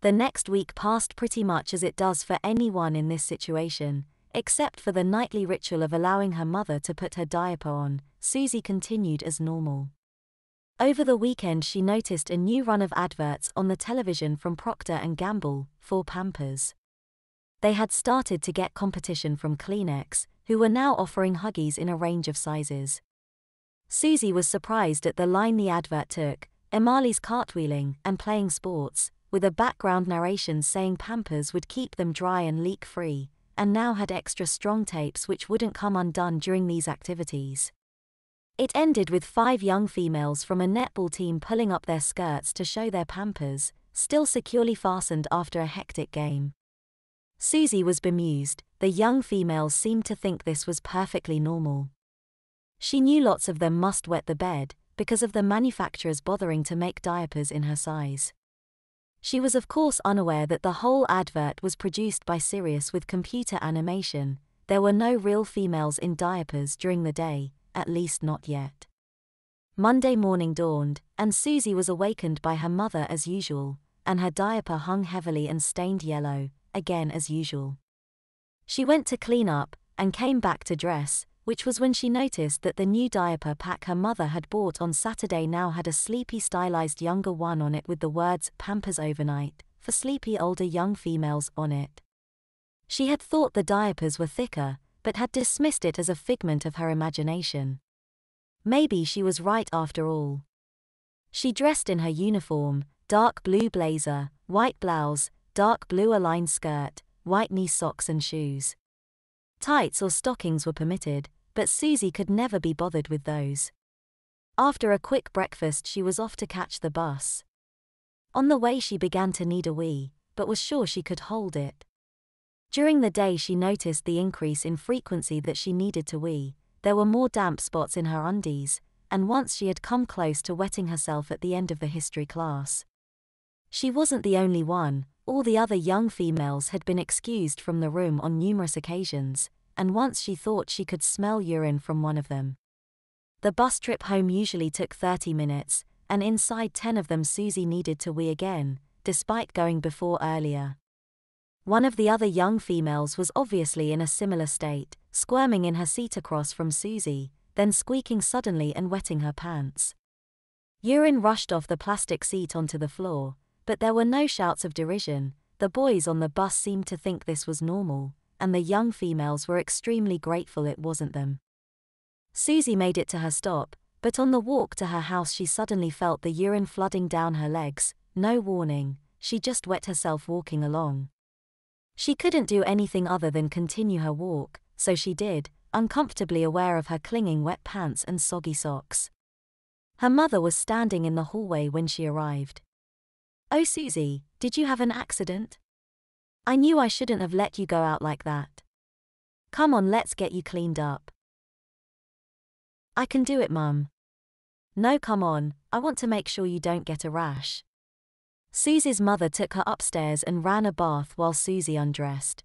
The next week passed pretty much as it does for anyone in this situation, except for the nightly ritual of allowing her mother to put her diaper on. Susie continued as normal. Over the weekend she noticed a new run of adverts on the television from Procter & Gamble for Pampers. They had started to get competition from Kleenex, who were now offering Huggies in a range of sizes. Susie was surprised at the line the advert took, Emali's cartwheeling and playing sports, with a background narration saying Pampers would keep them dry and leak-free, and now had extra strong tapes which wouldn't come undone during these activities. It ended with 5 young females from a netball team pulling up their skirts to show their Pampers, still securely fastened after a hectic game. Susie was bemused. The young females seemed to think this was perfectly normal. She knew lots of them must wet the bed, because of the manufacturers bothering to make diapers in her size. She was of course unaware that the whole advert was produced by Sirius with computer animation. There were no real females in diapers during the day, at least not yet. Monday morning dawned, and Susie was awakened by her mother as usual, and her diaper hung heavily and stained yellow, again as usual. She went to clean up, and came back to dress, which was when she noticed that the new diaper pack her mother had bought on Saturday now had a sleepy stylized younger one on it with the words Pampers Overnight, for sleepy older young females on it. She had thought the diapers were thicker, but had dismissed it as a figment of her imagination. Maybe she was right after all. She dressed in her uniform, dark blue blazer, white blouse, dark blue aligned skirt, white knee socks and shoes. Tights or stockings were permitted, but Susie could never be bothered with those. After a quick breakfast she was off to catch the bus. On the way she began to need a wee, but was sure she could hold it. During the day she noticed the increase in frequency that she needed to wee. There were more damp spots in her undies, and once she had come close to wetting herself at the end of the history class. She wasn't the only one. All the other young females had been excused from the room on numerous occasions, and once she thought she could smell urine from one of them. The bus trip home usually took 30 minutes, and inside 10 of them Susie needed to wee again, despite going before earlier. One of the other young females was obviously in a similar state, squirming in her seat across from Susie, then squeaking suddenly and wetting her pants. Urine rushed off the plastic seat onto the floor, but there were no shouts of derision. The boys on the bus seemed to think this was normal, and the young females were extremely grateful it wasn't them. Susie made it to her stop, but on the walk to her house she suddenly felt the urine flooding down her legs. No warning, she just wet herself walking along. She couldn't do anything other than continue her walk, so she did, uncomfortably aware of her clinging wet pants and soggy socks. Her mother was standing in the hallway when she arrived. "Oh Susie, did you have an accident? I knew I shouldn't have let you go out like that. Come on, let's get you cleaned up." "I can do it, Mum." "No, come on, I want to make sure you don't get a rash." Susie's mother took her upstairs and ran a bath while Susie undressed.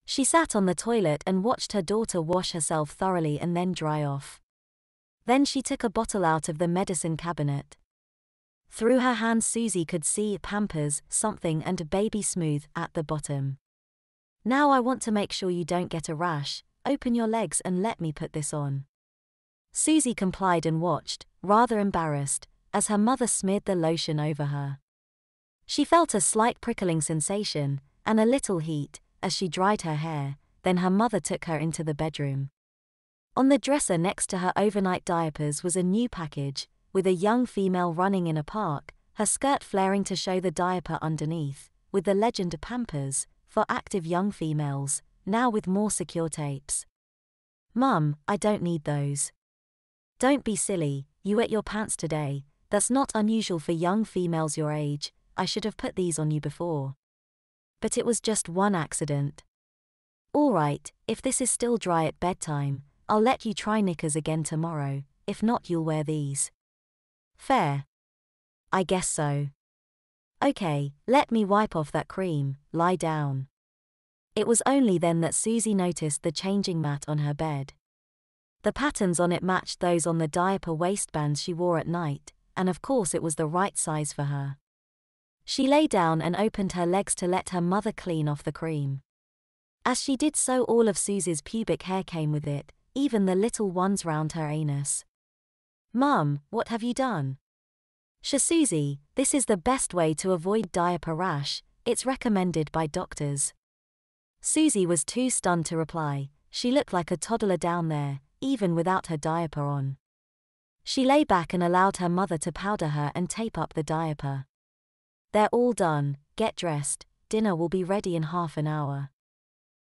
She sat on the toilet and watched her daughter wash herself thoroughly and then dry off. Then she took a bottle out of the medicine cabinet. Through her hands Susie could see Pampers, something and Baby Smooth at the bottom. "Now I want to make sure you don't get a rash. Open your legs and let me put this on." Susie complied and watched, rather embarrassed, as her mother smeared the lotion over her. She felt a slight prickling sensation, and a little heat, as she dried her hair. Then her mother took her into the bedroom. On the dresser next to her overnight diapers was a new package, with a young female running in a park, her skirt flaring to show the diaper underneath, with the legend Pampers, for active young females, now with more secure tapes. "Mum, I don't need those." "Don't be silly, you wet your pants today. That's not unusual for young females your age. I should have put these on you before." "But it was just one accident." "All right, if this is still dry at bedtime, I'll let you try knickers again tomorrow. If not, you'll wear these." "Fair." "I guess so." "Okay, let me wipe off that cream. Lie down." It was only then that Susie noticed the changing mat on her bed. The patterns on it matched those on the diaper waistbands she wore at night, and of course it was the right size for her. She lay down and opened her legs to let her mother clean off the cream. As she did so, all of Susie's pubic hair came with it, even the little ones round her anus. "Mum, what have you done?" Susie, this is the best way to avoid diaper rash, it's recommended by doctors." Susie was too stunned to reply. She looked like a toddler down there, even without her diaper on. She lay back and allowed her mother to powder her and tape up the diaper. "They're all done, get dressed, dinner will be ready in half an hour."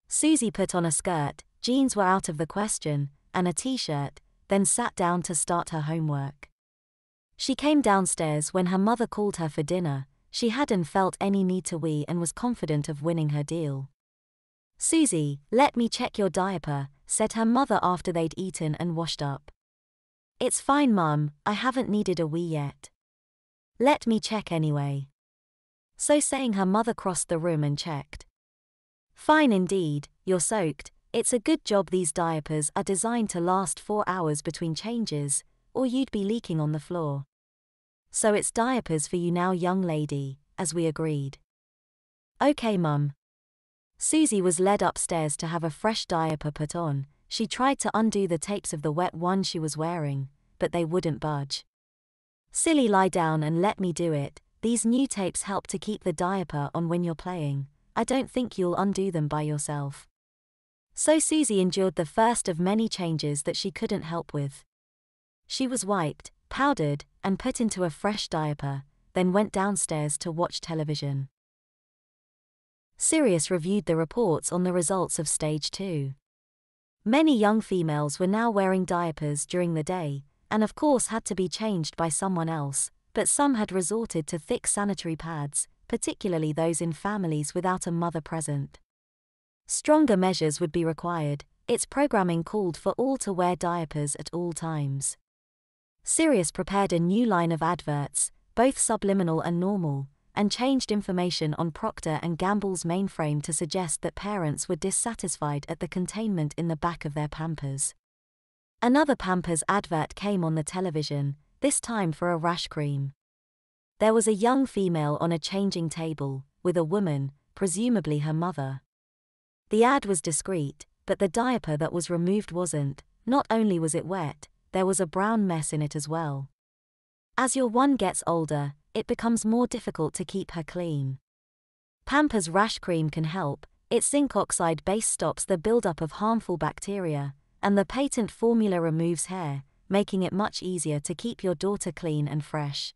Susie put on a skirt, jeans were out of the question, and a t-shirt, then sat down to start her homework. She came downstairs when her mother called her for dinner. She hadn't felt any need to wee and was confident of winning her deal. "Susie, let me check your diaper," said her mother after they'd eaten and washed up. "It's fine, Mum, I haven't needed a wee yet." "Let me check anyway." So saying, her mother crossed the room and checked. "Fine indeed, you're soaked. It's a good job these diapers are designed to last 4 hours between changes, or you'd be leaking on the floor. So it's diapers for you now, young lady, as we agreed." "Okay, Mum." Susie was led upstairs to have a fresh diaper put on. She tried to undo the tapes of the wet one she was wearing, but they wouldn't budge. "Silly, lie down and let me do it. These new tapes help to keep the diaper on when you're playing. I don't think you'll undo them by yourself." So Susie endured the first of many changes that she couldn't help with. She was wiped, powdered, and put into a fresh diaper, then went downstairs to watch television. Sirius reviewed the reports on the results of Stage 2. Many young females were now wearing diapers during the day, and of course had to be changed by someone else, but some had resorted to thick sanitary pads, particularly those in families without a mother present. Stronger measures would be required. Its programming called for all to wear diapers at all times. Sirius prepared a new line of adverts, both subliminal and normal, and changed information on Procter & Gamble's mainframe to suggest that parents were dissatisfied at the containment in the back of their Pampers. Another Pampers advert came on the television, this time for a rash cream. There was a young female on a changing table, with a woman, presumably her mother. The ad was discreet, but the diaper that was removed wasn't. Not only was it wet, there was a brown mess in it as well. As your one gets older, it becomes more difficult to keep her clean. Pampers Rash Cream can help. Its zinc oxide base stops the buildup of harmful bacteria, and the patent formula removes hair, making it much easier to keep your daughter clean and fresh.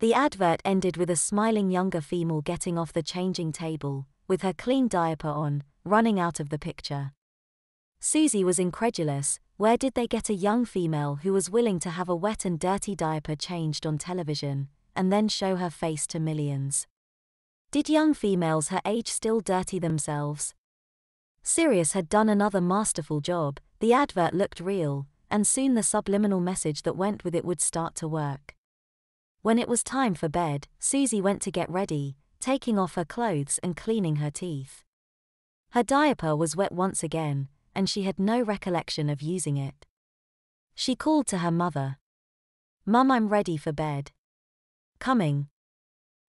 The advert ended with a smiling younger female getting off the changing table, with her clean diaper on, running out of the picture. Susie was incredulous. Where did they get a young female who was willing to have a wet and dirty diaper changed on television, and then show her face to millions? Did young females her age still dirty themselves? Sirius had done another masterful job. The advert looked real, and soon the subliminal message that went with it would start to work. When it was time for bed, Susie went to get ready, taking off her clothes and cleaning her teeth. Her diaper was wet once again, and she had no recollection of using it. She called to her mother. "Mum, I'm ready for bed." "Coming."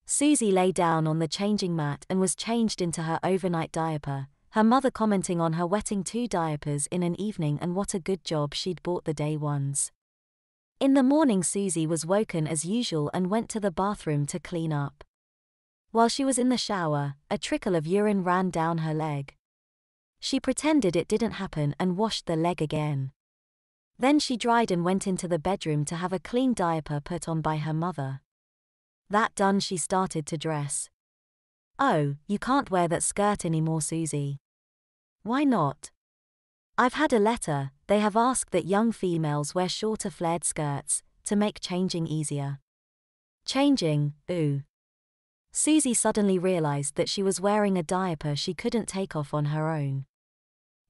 Susie lay down on the changing mat and was changed into her overnight diaper, her mother commenting on her wetting 2 diapers in an evening and what a good job she'd bought the day ones. In the morning, Susie was woken as usual and went to the bathroom to clean up. While she was in the shower, a trickle of urine ran down her leg. She pretended it didn't happen and washed the leg again. Then she dried and went into the bedroom to have a clean diaper put on by her mother. That done, she started to dress. "Oh, you can't wear that skirt anymore, Susie." "Why not?" "I've had a letter. They have asked that young females wear shorter flared skirts, to make changing easier." "Changing, ooh." Susie suddenly realized that she was wearing a diaper she couldn't take off on her own.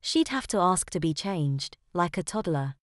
She'd have to ask to be changed, like a toddler.